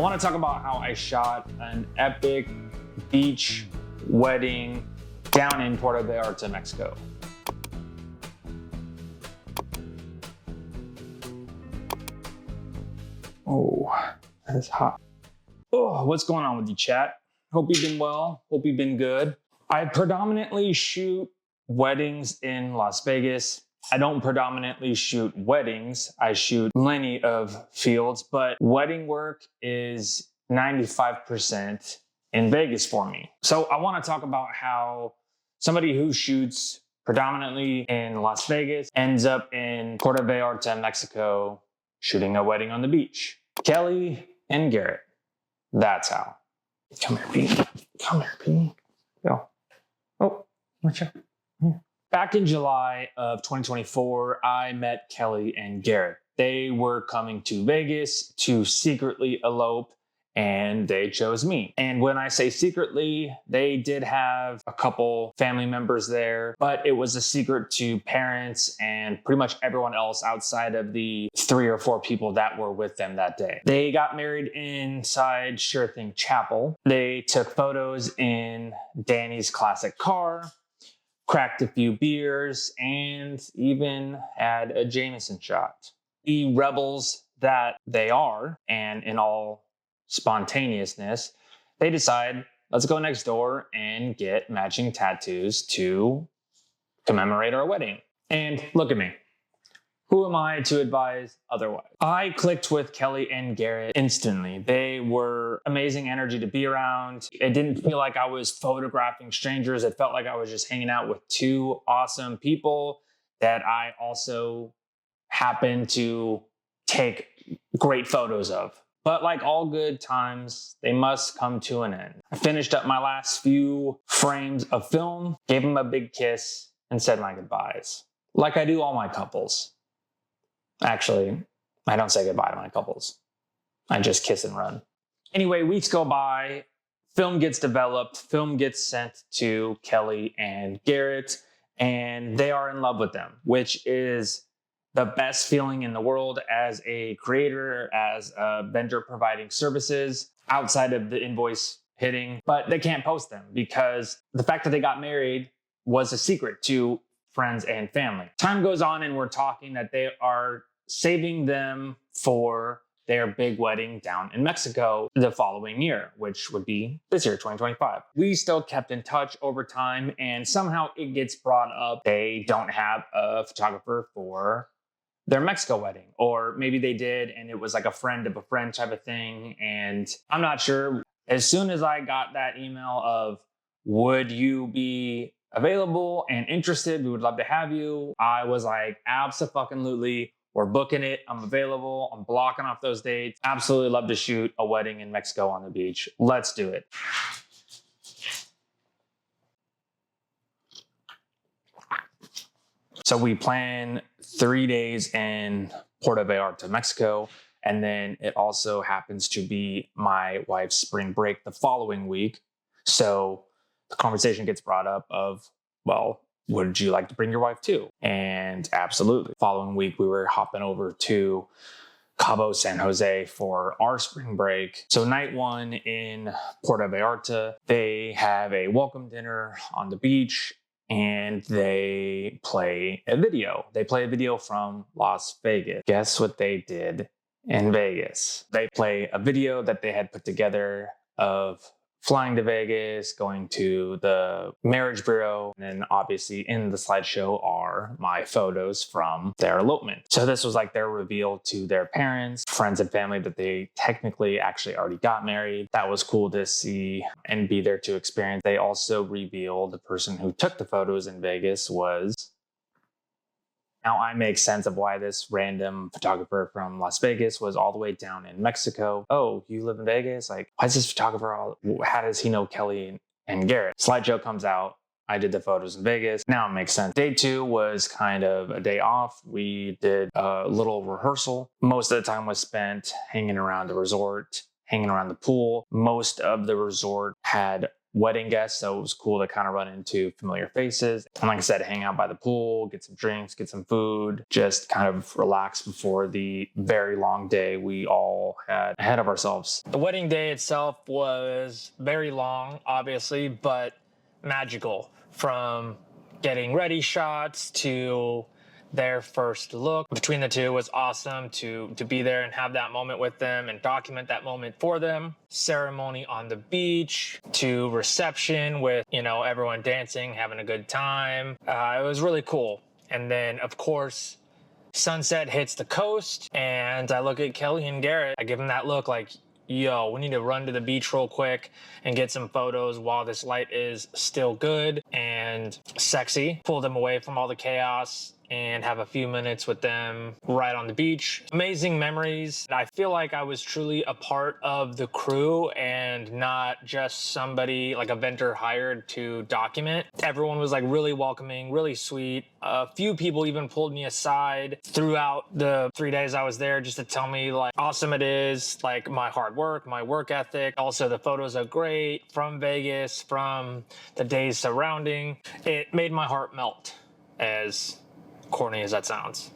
I want to talk about how I shot an epic beach wedding down in Puerto Vallarta, Mexico. Oh, that is hot. Oh, what's going on with you, chat? Hope you've been well. Hope you've been good. I predominantly shoot weddings in Las Vegas. I don't predominantly shoot weddings. I shoot plenty of fields, but wedding work is 95% in Vegas for me. So I want to talk about how somebody who shoots predominantly in Las Vegas ends up in Puerto Vallarta, Mexico, shooting a wedding on the beach. Kelly and Garrett. That's how. Come here, P. Come here, P. Go. Oh, watch out. Here. Back in July of 2024, I met Kelly and Garrett. They were coming to Vegas to secretly elope, and they chose me. And when I say secretly, they did have a couple family members there, but it was a secret to parents and pretty much everyone else outside of the 3 or 4 people that were with them that day. They got married inside Sure Thing Chapel. They took photos in Danny's classic car, cracked a few beers, and even had a Jameson shot. The rebels that they are, and in all spontaneousness, they decide, let's go next door and get matching tattoos to commemorate our wedding. And look at me. Who am I to advise otherwise? I clicked with Kelly and Garrett instantly. They were amazing energy to be around. It didn't feel like I was photographing strangers. It felt like I was just hanging out with 2 awesome people that I also happened to take great photos of. But like all good times, they must come to an end. I finished up my last few frames of film, gave them a big kiss, and said my goodbyes. Like I do all my couples. Actually, I don't say goodbye to my couples. I just kiss and run. Anyway, weeks go by, film gets developed, film gets sent to Kelly and Garrett, and they are in love with them, which is the best feeling in the world as a creator, as a vendor providing services outside of the invoice hitting, but they can't post them because the fact that they got married was a secret to friends and family. Time goes on and we're talking that they are saving them for their big wedding down in Mexico the following year, which would be this year, 2025. We still kept in touch over time, and somehow it gets brought up they don't have a photographer for their Mexico wedding, or maybe they did and it was like a friend of a friend type of thing, and I'm not sure. As soon as I got that email of, would you be available and interested, we would love to have you, I was like, abso-fucking-lutely, we're booking it, I'm available, I'm blocking off those dates. Absolutely love to shoot a wedding in Mexico on the beach. Let's do it. So we plan 3 days in Puerto Vallarta, Mexico, and then it also happens to be my wife's spring break the following week. So the conversation gets brought up of, well, would you like to bring your wife too? And absolutely. Following week, we were hopping over to Cabo San Jose for our spring break. So night 1 in Puerto Vallarta, they have a welcome dinner on the beach and they play a video. They play a video from Las Vegas. Guess what they did in Vegas? They play a video that they had put together of flying to Vegas, going to the marriage bureau, and then obviously in the slideshow are my photos from their elopement. So this was like their reveal to their parents, friends and family that they technically actually already got married. That was cool to see and be there to experience. They also revealed the person who took the photos in Vegas was... Now I make sense of why this random photographer from Las Vegas was all the way down in Mexico. Oh, you live in Vegas? Like, why is this photographer how does he know Kelly and Garrett? Slideshow comes out. I did the photos in Vegas. Now it makes sense. Day 2 was kind of a day off. We did a little rehearsal. Most of the time was spent hanging around the resort, hanging around the pool. Most of the resort had wedding guests, so it was cool to kind of run into familiar faces. And like I said, hang out by the pool, get some drinks, get some food, just kind of relax before the very long day we all had ahead of ourselves. The wedding day itself was very long, obviously, but magical. From getting ready shots to their first look between the two was awesome. To be there and have that moment with them and document that moment for them. Ceremony on the beach to reception with, you know, everyone dancing, having a good time. It was really cool. And then, of course, sunset hits the coast and I look at Kelly and Garrett. I give them that look like, yo, we need to run to the beach real quick and get some photos while this light is still good and sexy. Pull them away from all the chaos and have a few minutes with them right on the beach. Amazing memories. I feel like I was truly a part of the crew and not just somebody, like a vendor hired to document. Everyone was like really welcoming, really sweet. A few people even pulled me aside throughout the 3 days I was there just to tell me like awesome it is, like my hard work, my work ethic. Also the photos are great from Vegas, from the days surrounding. It made my heart melt, as corny as that sounds.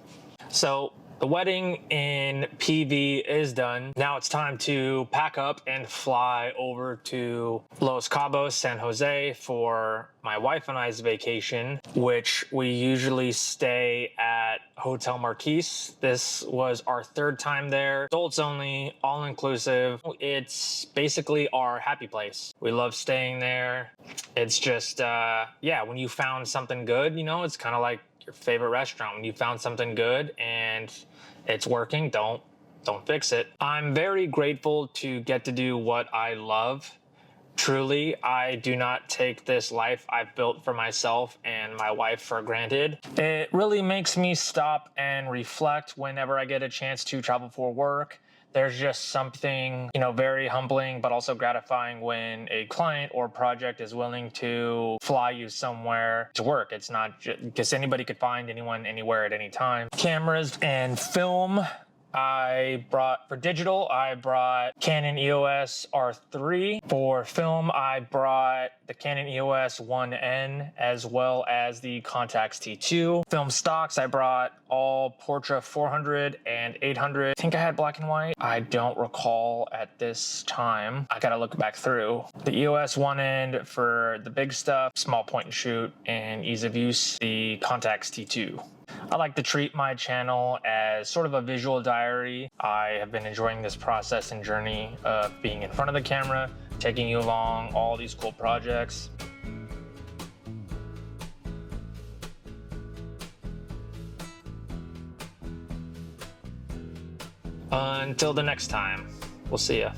So the wedding in PV is done. Now it's time to pack up and fly over to Los Cabos, San Jose for my wife and I's vacation, which we usually stay at Hotel Marquise. This was our third time there. Adults only, all inclusive. It's basically our happy place. We love staying there. It's just, yeah, when you found something good, you know, it's kind of like your favorite restaurant. When you found something good and it's working, don't fix it. I'm very grateful to get to do what I love. Truly, I do not take this life I've built for myself and my wife for granted. It really makes me stop and reflect whenever I get a chance to travel for work. There's just something, you know, very humbling, but also gratifying when a client or project is willing to fly you somewhere to work. It's not just because anybody could find anyone anywhere at any time. Cameras and film. For digital, I brought Canon EOS R3. For film, I brought the Canon EOS 1N as well as the Contax T2. Film stocks, I brought all Portra 400 and 800. I think I had black and white. I don't recall at this time. I gotta look back through. The EOS 1N for the big stuff, small point and shoot, and ease of use. The Contax T2. I like to treat my channel as sort of a visual diary. I have been enjoying this process and journey of being in front of the camera, taking you along all these cool projects. Until the next time, we'll see ya.